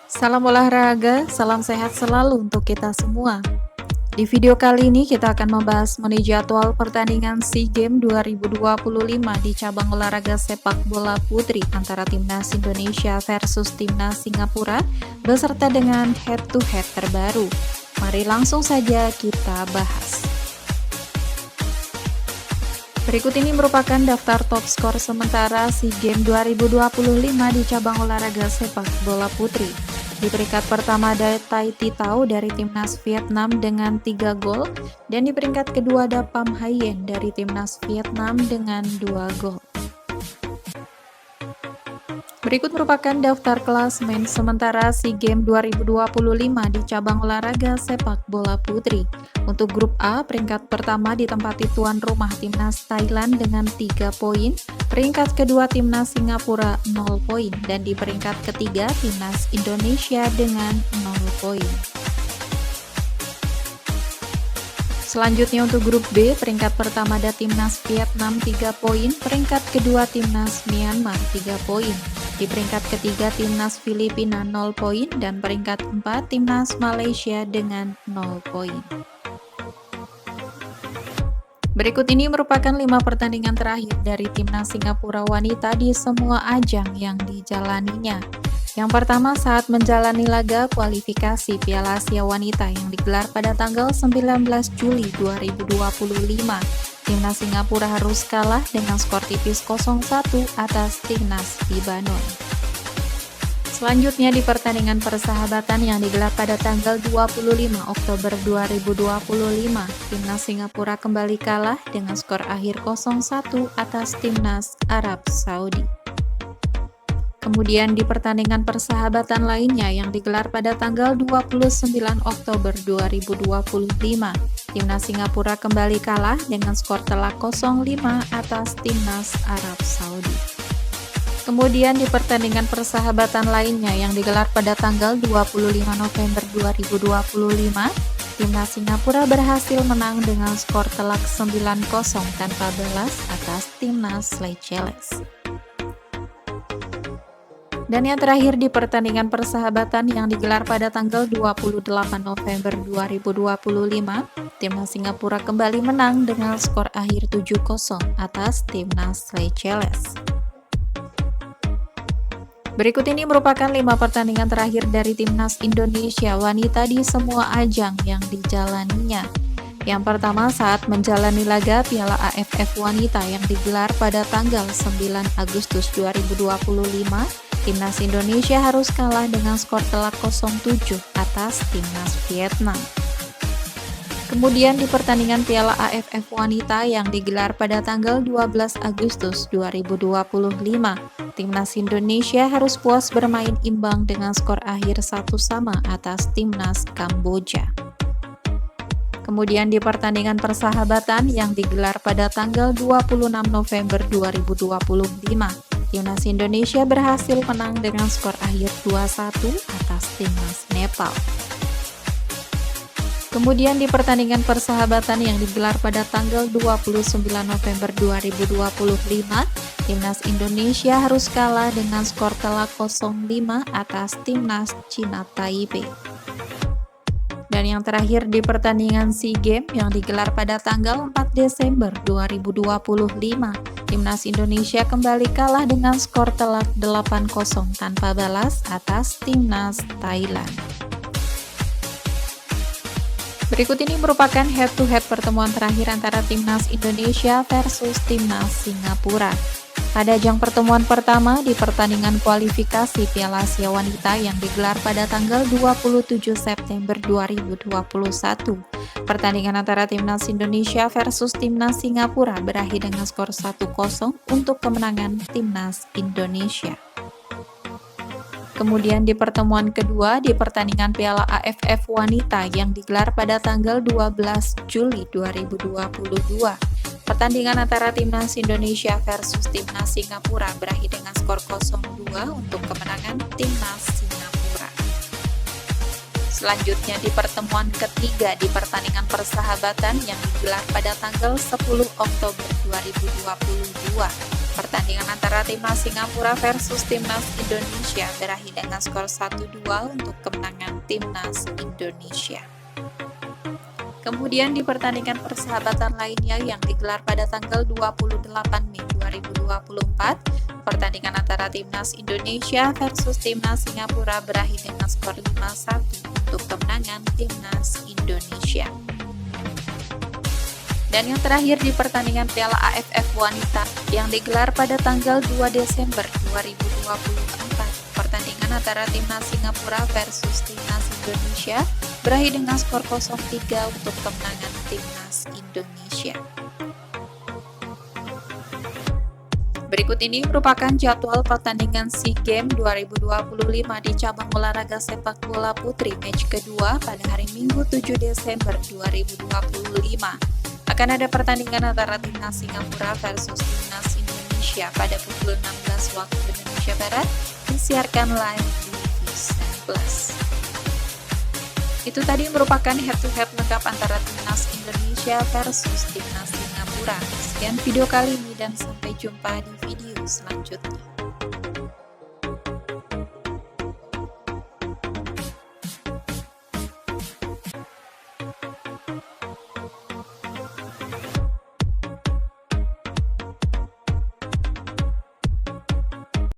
Salam olahraga, salam sehat selalu untuk kita semua. Di video kali ini kita akan membahas mengenai jadwal pertandingan SEA Games 2025 di cabang olahraga sepak bola putri antara Timnas Indonesia versus Timnas Singapura beserta dengan head-to-head terbaru. Mari langsung saja kita bahas. Berikut ini merupakan daftar top skor sementara SEA Games 2025 di cabang olahraga sepak bola putri. Di peringkat pertama ada Tai Thi Tao dari Timnas Vietnam dengan 3 gol, dan di peringkat kedua ada Pham Hai Yen dari Timnas Vietnam dengan 2 gol. Berikut merupakan daftar klasemen sementara SEA Games 2025 di cabang olahraga sepak bola putri. Untuk grup A, peringkat pertama ditempati tuan rumah Timnas Thailand dengan 3 poin, peringkat kedua Timnas Singapura 0 poin, dan di peringkat ketiga Timnas Indonesia dengan 0 poin. Selanjutnya untuk grup B, peringkat pertama ada Timnas Vietnam 3 poin, peringkat kedua Timnas Myanmar 3 poin. Di peringkat ketiga Timnas Filipina 0 poin, dan peringkat 4 Timnas Malaysia dengan 0 poin. Berikut ini merupakan 5 pertandingan terakhir dari Timnas Singapura wanita di semua ajang yang dijalaninya. Yang pertama saat menjalani laga kualifikasi Piala Asia Wanita yang digelar pada tanggal 19 Juli 2025. Timnas Singapura harus kalah dengan skor tipis 0-1 atas Timnas Lebanon. Selanjutnya di pertandingan persahabatan yang digelar pada tanggal 25 Oktober 2025, Timnas Singapura kembali kalah dengan skor akhir 0-1 atas Timnas Arab Saudi. Kemudian di pertandingan persahabatan lainnya yang digelar pada tanggal 29 Oktober 2025, Timnas Singapura kembali kalah dengan skor telak 0-5 atas Timnas Arab Saudi. Kemudian di pertandingan persahabatan lainnya yang digelar pada tanggal 25 November 2025, Timnas Singapura berhasil menang dengan skor telak 9-0 tanpa balas atas Timnas Seychelles. Dan yang terakhir di pertandingan persahabatan yang digelar pada tanggal 28 November 2025, Timnas Singapura kembali menang dengan skor akhir 7-0 atas Timnas Seychelles. Berikut ini merupakan 5 pertandingan terakhir dari Timnas Indonesia wanita di semua ajang yang dijalaninya. Yang pertama saat menjalani laga Piala AFF Wanita yang digelar pada tanggal 9 Agustus 2025, Timnas Indonesia harus kalah dengan skor telak 0-7 atas Timnas Vietnam. Kemudian di pertandingan Piala AFF Wanita yang digelar pada tanggal 12 Agustus 2025, Timnas Indonesia harus puas bermain imbang dengan skor akhir 1-1 atas Timnas Kamboja. Kemudian di pertandingan persahabatan yang digelar pada tanggal 26 November 2025, Timnas Indonesia berhasil menang dengan skor akhir 2-1 atas Timnas Nepal. Kemudian di pertandingan persahabatan yang digelar pada tanggal 29 November 2025, Timnas Indonesia harus kalah dengan skor telak 0-5 atas Timnas China Taipei. Dan yang terakhir di pertandingan SEA Games yang digelar pada tanggal 4 Desember 2025, Timnas Indonesia kembali kalah dengan skor telak 8-0 tanpa balas atas Timnas Thailand. Berikut ini merupakan head-to-head pertemuan terakhir antara Timnas Indonesia versus Timnas Singapura. Pada ajang pertemuan pertama di pertandingan kualifikasi Piala Asia Wanita yang digelar pada tanggal 27 September 2021. Pertandingan antara Timnas Indonesia versus Timnas Singapura berakhir dengan skor 1-0 untuk kemenangan Timnas Indonesia. Kemudian di pertemuan kedua di pertandingan Piala AFF Wanita yang digelar pada tanggal 12 Juli 2022. Pertandingan antara Timnas Indonesia versus Timnas Singapura berakhir dengan skor 0-2 untuk kemenangan Timnas Singapura. Selanjutnya di pertemuan ketiga di pertandingan persahabatan yang digelar pada tanggal 10 Oktober 2022. Pertandingan antara timnas Singapura versus timnas Indonesia berakhir dengan skor 1-2 untuk kemenangan timnas Indonesia. Kemudian di pertandingan persahabatan lainnya yang digelar pada tanggal 28 Mei 2024, pertandingan antara timnas Indonesia versus timnas Singapura berakhir dengan skor 5-1 untuk kemenangan timnas Indonesia. Dan yang terakhir di pertandingan Piala AFF Wanita yang digelar pada tanggal 2 Desember 2024, pertandingan antara timnas Singapura versus timnas Indonesia berakhir dengan skor 0-3 untuk kemenangan timnas Indonesia. Berikut ini merupakan jadwal pertandingan SEA Games 2025 di cabang olahraga sepak bola putri match kedua pada hari Minggu 7 Desember 2025. Akan ada pertandingan antara timnas Singapura versus timnas Indonesia pada pukul 16 waktu Indonesia Barat, disiarkan live di Vision Plus. Itu tadi merupakan head-to-head lengkap antara timnas Indonesia versus timnas Singapura. Sekian video kali ini dan sampai jumpa di video selanjutnya.